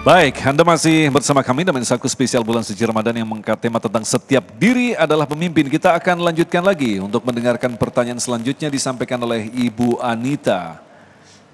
Baik, Anda masih bersama kami dalam Insaku spesial bulan suci Ramadan yang mengangkat tema tentang setiap diri adalah pemimpin. Kita akan lanjutkan lagi untuk mendengarkan pertanyaan selanjutnya disampaikan oleh Ibu Anita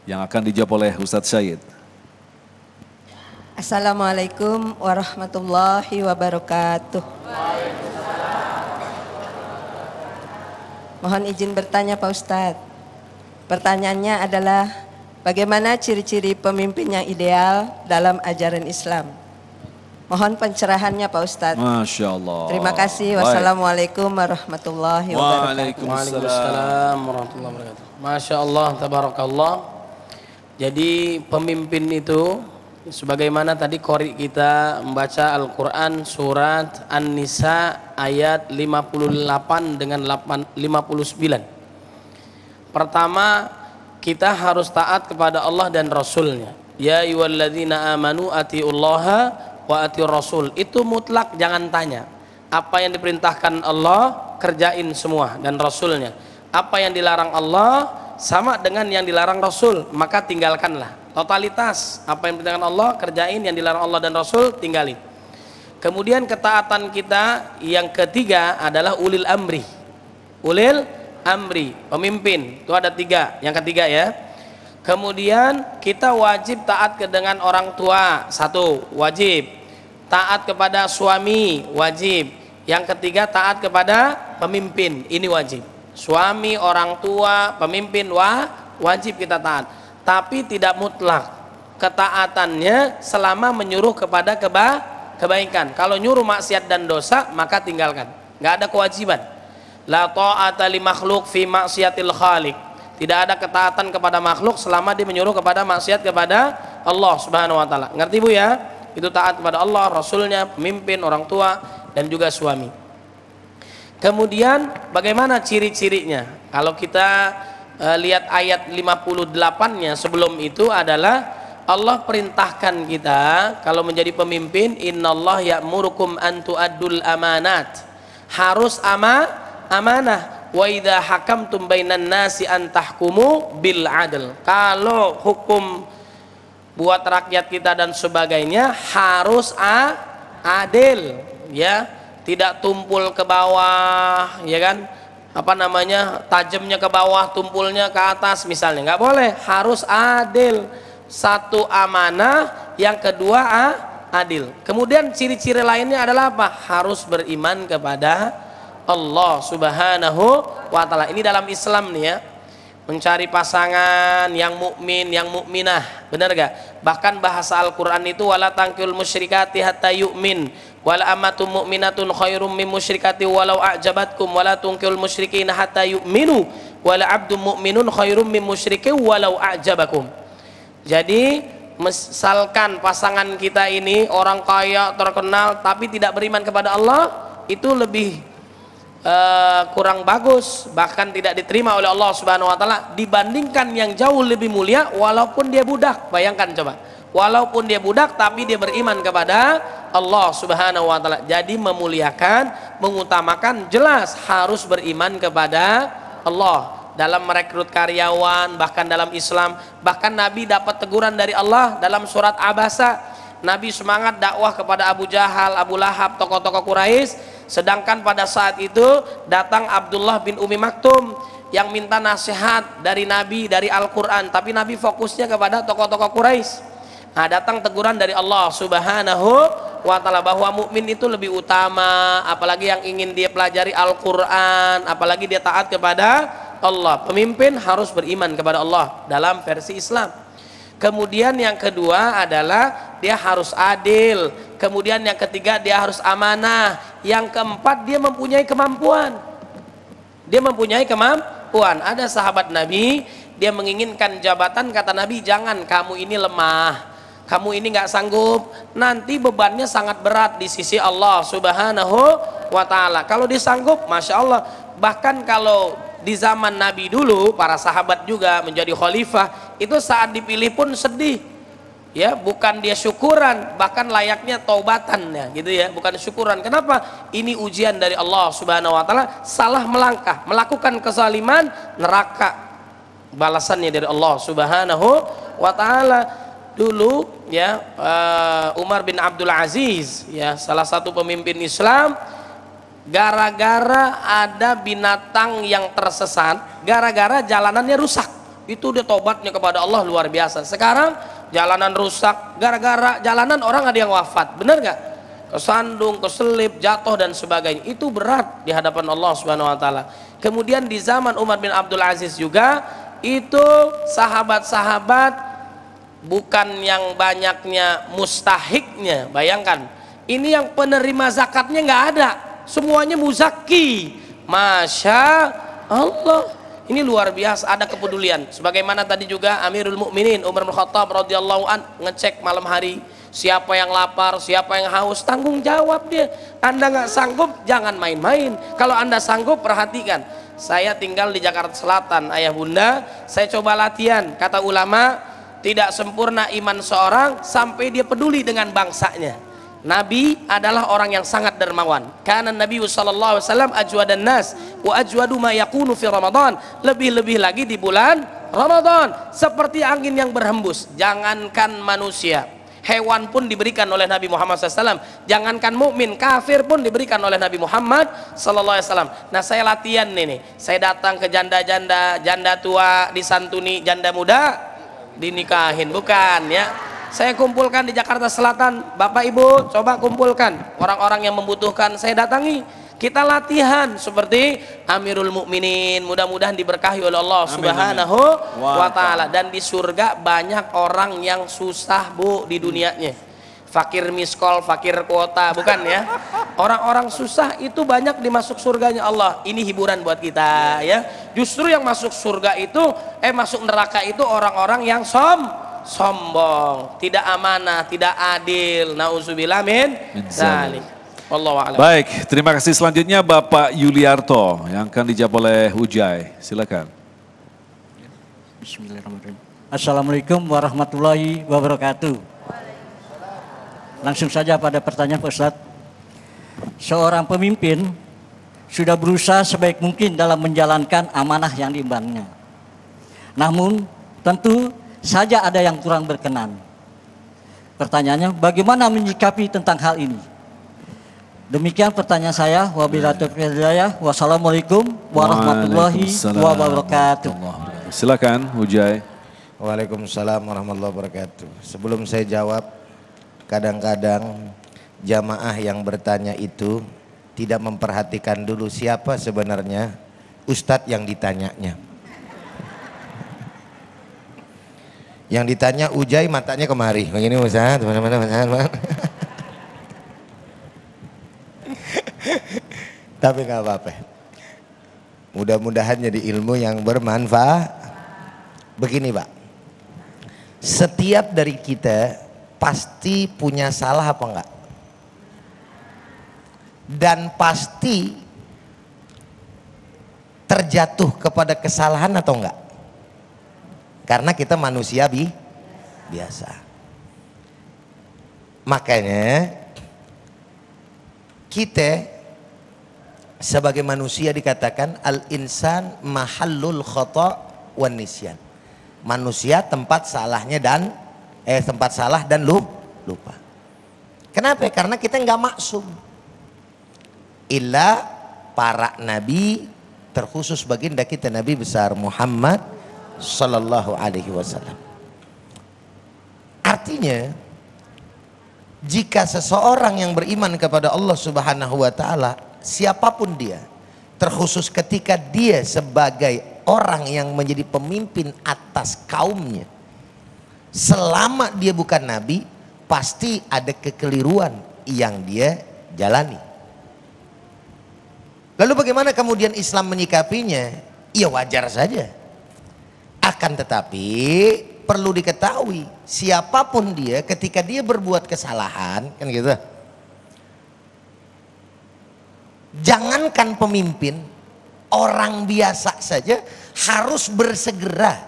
yang akan dijawab oleh Ustadz Syed. Assalamualaikum warahmatullahi wabarakatuh. Mohon izin bertanya Pak Ustadz. Pertanyaannya adalah bagaimana ciri-ciri pemimpin yang ideal dalam ajaran Islam? Mohon pencerahannya Pak Ustadz. Masya Allah. Terima kasih. Wassalamualaikum warahmatullahi wabarakatuh. Waalaikumsalam warahmatullahi wabarakatuh. Masya Allah, tabarakallah. Jadi pemimpin itu sebagaimana tadi qori kita membaca Al-Quran surat An-Nisa ayat 58 dengan 59. Pertama, kita harus taat kepada Allah dan Rasulnya. Ya ayyuhalladzina amanu atiullaha wa atiur rasul. Itu mutlak, jangan tanya. Apa yang diperintahkan Allah kerjain semua dan Rasulnya. Apa yang dilarang Allah sama dengan yang dilarang Rasul, maka tinggalkanlah. Totalitas, apa yang diperintahkan Allah kerjain, yang dilarang Allah dan Rasul tinggalin. Kemudian ketaatan kita yang ketiga adalah ulil amri. Ulil amri, pemimpin, itu ada tiga. Yang ketiga ya. Kemudian kita wajib taat dengan orang tua, satu, wajib. Taat kepada suami, wajib. Yang ketiga taat kepada pemimpin, ini wajib. Suami, orang tua, pemimpin, wajib kita taat. Tapi tidak mutlak ketaatannya selama menyuruh kepada kebaikan. Kalau nyuruh maksiat dan dosa, maka tinggalkan. Nggak ada kewajiban. La ta'ata li makhluk fi maksiatil khaliq. Tidak ada ketaatan kepada makhluk selama dia menyuruh kepada maksiat kepada Allah Subhanahu wa taala. Ngerti Bu ya? Itu taat kepada Allah, Rasulnya, pemimpin, orang tua dan juga suami. Kemudian bagaimana ciri-cirinya? Kalau kita lihat ayat 58-nya sebelum itu adalah Allah perintahkan kita kalau menjadi pemimpin, innallaha ya'murukum an tu'addul amanat. Harus amanah. Wa idza hakamtum bainan nasi an tahkumu bil adl. Kalau hukum buat rakyat kita dan sebagainya harus adil, ya. Tidak tumpul ke bawah, ya kan? Apa namanya? Tajamnya ke bawah, tumpulnya ke atas misalnya. Nggak boleh, harus adil. Satu amanah, yang kedua adil. Kemudian ciri-ciri lainnya adalah apa? Harus beriman kepada Allah Subhanahu wa taala. Ini dalam Islam nih ya. Mencari pasangan yang mukmin, yang mukminah. Benar gak? Bahkan bahasa Al-Qur'an itu wala tangkil musyrikati hatta yu'min. Wala amatum mu'minatun khairum min musyrikati walau a'jabatkum wala tungkil musyrikin hatta yu'minu. Wala abdum mu'minun khairum min musyriki walau a'jabakum. Jadi misalkan pasangan kita ini orang kaya, terkenal tapi tidak beriman kepada Allah, itu lebih kurang bagus, bahkan tidak diterima oleh Allah Subhanahu wa taala dibandingkan yang jauh lebih mulia walaupun dia budak. Bayangkan coba, walaupun dia budak tapi dia beriman kepada Allah Subhanahu wa taala. Jadi memuliakan, mengutamakan, jelas harus beriman kepada Allah dalam merekrut karyawan, bahkan dalam Islam. Bahkan Nabi dapat teguran dari Allah dalam surat Abasa. Nabi semangat dakwah kepada Abu Jahal, Abu Lahab, tokoh-tokoh Quraisy. Sedangkan pada saat itu datang Abdullah bin Umi Maktum yang minta nasihat dari Nabi, dari Al-Quran. Tapi Nabi fokusnya kepada tokoh-tokoh Quraisy. Nah, datang teguran dari Allah Subhanahu wa taala bahwa mukmin itu lebih utama, apalagi yang ingin dia pelajari Al-Quran, apalagi dia taat kepada Allah. Pemimpin harus beriman kepada Allah dalam versi Islam. Kemudian yang kedua adalah dia harus adil. Kemudian yang ketiga dia harus amanah. Yang keempat dia mempunyai kemampuan. Dia mempunyai kemampuan. Ada sahabat Nabi, dia menginginkan jabatan, kata Nabi, jangan, kamu ini lemah, kamu ini nggak sanggup, nanti bebannya sangat berat di sisi Allah Subhanahu wa taala. Kalau disanggup, masya Allah. Bahkan kalau di zaman Nabi dulu, para sahabat juga menjadi khalifah, itu saat dipilih pun sedih, ya, bukan dia syukuran, bahkan layaknya taubatan ya, gitu ya, bukan syukuran. Kenapa? Ini ujian dari Allah Subhanahu wa taala. Salah melangkah, melakukan kezaliman, neraka balasannya dari Allah Subhanahu wa taala. dulu ya Umar bin Abdul Aziz ya salah satu pemimpin Islam, gara-gara ada binatang yang tersesat, gara-gara jalanannya rusak, itu dia tobatnya kepada Allah luar biasa. Sekarang jalanan rusak, gara-gara jalanan orang ada yang wafat, bener nggak? Kesandung, keselip, jatuh dan sebagainya, itu berat di hadapan Allah Subhanahu Wa Taala. Kemudian di zaman Umar bin Abdul Aziz juga itu sahabat-sahabat bukan yang banyaknya mustahiknya, bayangkan ini yang penerima zakatnya nggak ada, semuanya muzaki, masya Allah, ini luar biasa, ada kepedulian. Sebagaimana tadi juga Amirul Mukminin Umar bin Khattab radhiyallahu an ngecek malam hari, siapa yang lapar, siapa yang haus, tanggung jawab dia. Anda nggak sanggup, jangan main-main. Kalau Anda sanggup, perhatikan. Saya tinggal di Jakarta Selatan, ayah bunda, saya coba latihan. Kata ulama, tidak sempurna iman seorang sampai dia peduli dengan bangsanya. Nabi adalah orang yang sangat dermawan. Karena Nabi sallallahu alaihi wasallam ajwadan nas wa ajwadu ma yakunu fi Ramadan. Lebih-lebih lagi di bulan Ramadan, seperti angin yang berhembus. Jangankan manusia, hewan pun diberikan oleh Nabi Muhammad SAW. Jangankan mukmin, kafir pun diberikan oleh Nabi Muhammad SAW. Nah, saya latihan nih, saya datang ke janda-janda, janda tua disantuni, janda muda dinikahin, bukan ya. Saya kumpulkan di Jakarta Selatan, Bapak Ibu coba kumpulkan orang-orang yang membutuhkan, saya datangi. Kita latihan seperti Amirul Mukminin, mudah-mudahan diberkahi oleh Allah Subhanahu wa Ta'ala. Dan di surga banyak orang yang susah bu di dunianya, fakir miskol, fakir kuota, bukan ya. Orang-orang susah itu banyak dimasuk surganya Allah. Ini hiburan buat kita ya. Justru yang masuk surga itu masuk neraka itu orang-orang yang sombong, tidak amanah, tidak adil. Nauzubillah min dzalik. Baik, terima kasih. Selanjutnya Bapak Yuliarto yang akan dijawab oleh Ujai. Silakan. Bismillahirrahmanirrahim. Assalamualaikum warahmatullahi wabarakatuh. Langsung saja pada pertanyaan Pak Ustadz. Seorang pemimpin sudah berusaha sebaik mungkin dalam menjalankan amanah yang diembannya. Namun tentu saja ada yang kurang berkenan. Pertanyaannya, bagaimana menyikapi tentang hal ini? Demikian pertanyaan saya. Wabillahi taufiq wal hidayah. Wassalamualaikum warahmatullahi wabarakatuh. Silakan Ujai. Waalaikumsalam warahmatullahi wabarakatuh. Sebelum saya jawab, kadang-kadang jamaah yang bertanya itu tidak memperhatikan dulu siapa sebenarnya ustadz yang ditanyanya. Yang ditanya Ujai matanya kemari, begini Ustaz, teman-teman. Tapi nggak apa-apa. Mudah-mudahan jadi ilmu yang bermanfaat. Begini Pak, setiap dari kita pasti punya salah apa enggak? Dan pasti terjatuh kepada kesalahan atau enggak? Karena kita manusia biasa. Makanya kita sebagai manusia dikatakan al-insan mahallul khata' wan nisyan. Manusia tempat salahnya dan tempat salah dan lupa. Kenapa? Karena kita nggak maksum. Illa para nabi, terkhusus baginda kita Nabi besar Muhammad sallallahu alaihi wasallam. Artinya jika seseorang yang beriman kepada Allah Subhanahu wa taala, siapapun dia, terkhusus ketika dia sebagai orang yang menjadi pemimpin atas kaumnya, selama dia bukan nabi, pasti ada kekeliruan yang dia jalani. Lalu bagaimana kemudian Islam menyikapinya? Ya wajar saja. Akan tetapi perlu diketahui, siapapun dia ketika dia berbuat kesalahan, kan gitu. Jangankan pemimpin, orang biasa saja harus bersegera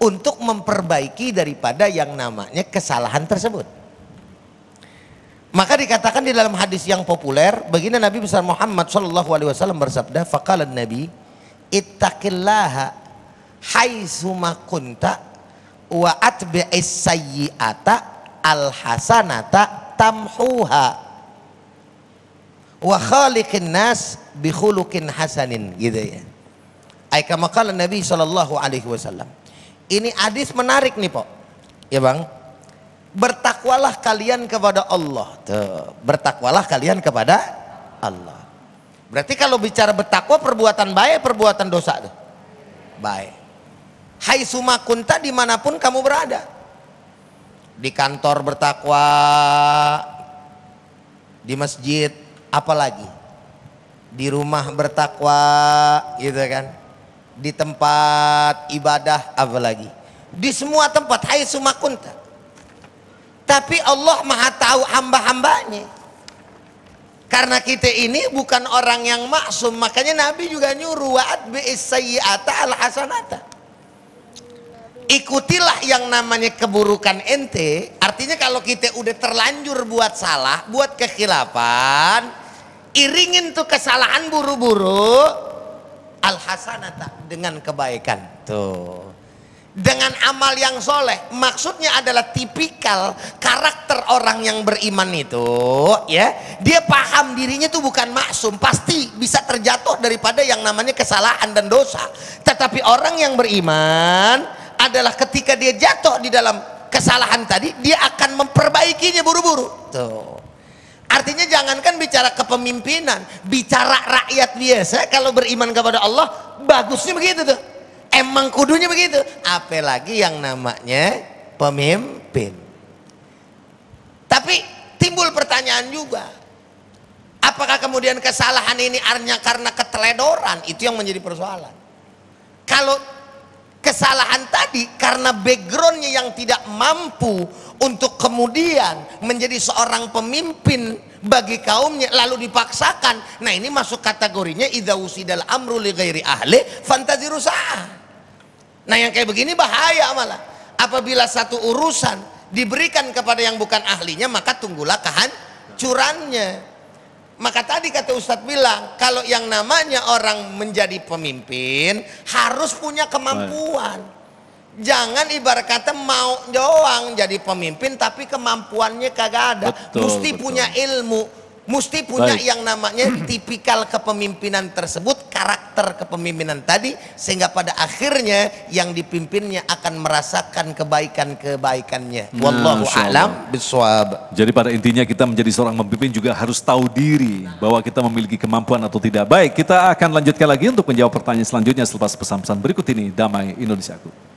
untuk memperbaiki daripada yang namanya kesalahan tersebut. Maka dikatakan di dalam hadis yang populer, baginda Nabi besar Muhammad SAW bersabda, faqala Nabi, ittaqillaha haitsuma kunta wa atbi'is sayyi'ata alhasanata tamhuha wa khaliqin nas bi khuluqin hasanin, gitu ya. Ai kama qala Nabi sallallahu alaihi wasallam. Ini hadis menarik nih, Pak. Ya, Bang. Bertakwalah kalian kepada Allah. Tuh, bertakwalah kalian kepada Allah. Berarti kalau bicara bertakwa, perbuatan baik, perbuatan dosa tuh. Baik. Hai summa kunta, dimanapun kamu berada. Di kantor bertakwa, di masjid, apalagi di rumah bertakwa, gitu kan. Di tempat ibadah, apalagi di semua tempat, hai summa kunta. Tapi Allah maha tahu hamba-hambanya. Karena kita ini bukan orang yang maksum, makanya Nabi juga nyuruh wa'at bi'is sayyi'ata al-hasanata. Ikutilah yang namanya keburukan ente. Artinya kalau kita udah terlanjur buat salah, buat kekhilafan, iringin tuh kesalahan buru-buru al-hasanata dengan kebaikan. Tuh, dengan amal yang soleh. Maksudnya adalah tipikal karakter orang yang beriman itu, ya, dia paham dirinya tuh bukan maksum, pasti bisa terjatuh daripada yang namanya kesalahan dan dosa. Tetapi orang yang beriman adalah ketika dia jatuh di dalam kesalahan tadi, dia akan memperbaikinya buru-buru. Tuh, artinya jangankan bicara kepemimpinan, bicara rakyat biasa kalau beriman kepada Allah, bagusnya begitu tuh. Emang kudunya begitu, apalagi yang namanya pemimpin. Tapi timbul pertanyaan juga, apakah kemudian kesalahan ini hanya karena keteledoran? Itu yang menjadi persoalan. Kalau kesalahan tadi karena backgroundnya yang tidak mampu untuk kemudian menjadi seorang pemimpin bagi kaumnya, lalu dipaksakan, nah ini masuk kategorinya idza usidal amru li ghairi ahli fantaziru sa'ah. Nah yang kayak begini bahaya malah. Apabila satu urusan diberikan kepada yang bukan ahlinya, maka tunggulah kehancurannya. Maka tadi kata Ustadz bilang, kalau yang namanya orang menjadi pemimpin harus punya kemampuan. Jangan ibarat kata mau doang jadi pemimpin tapi kemampuannya kagak ada. Mesti punya ilmu, mesti punya yang namanya tipikal kepemimpinan tersebut, karakter kepemimpinan tadi, sehingga pada akhirnya yang dipimpinnya akan merasakan kebaikan-kebaikannya. Wallahu a'lam bishawab. Jadi pada intinya kita menjadi seorang pemimpin juga harus tahu diri bahwa kita memiliki kemampuan atau tidak. Baik, kita akan lanjutkan lagi untuk menjawab pertanyaan selanjutnya selepas pesan-pesan berikut ini. Damai Indonesiaku.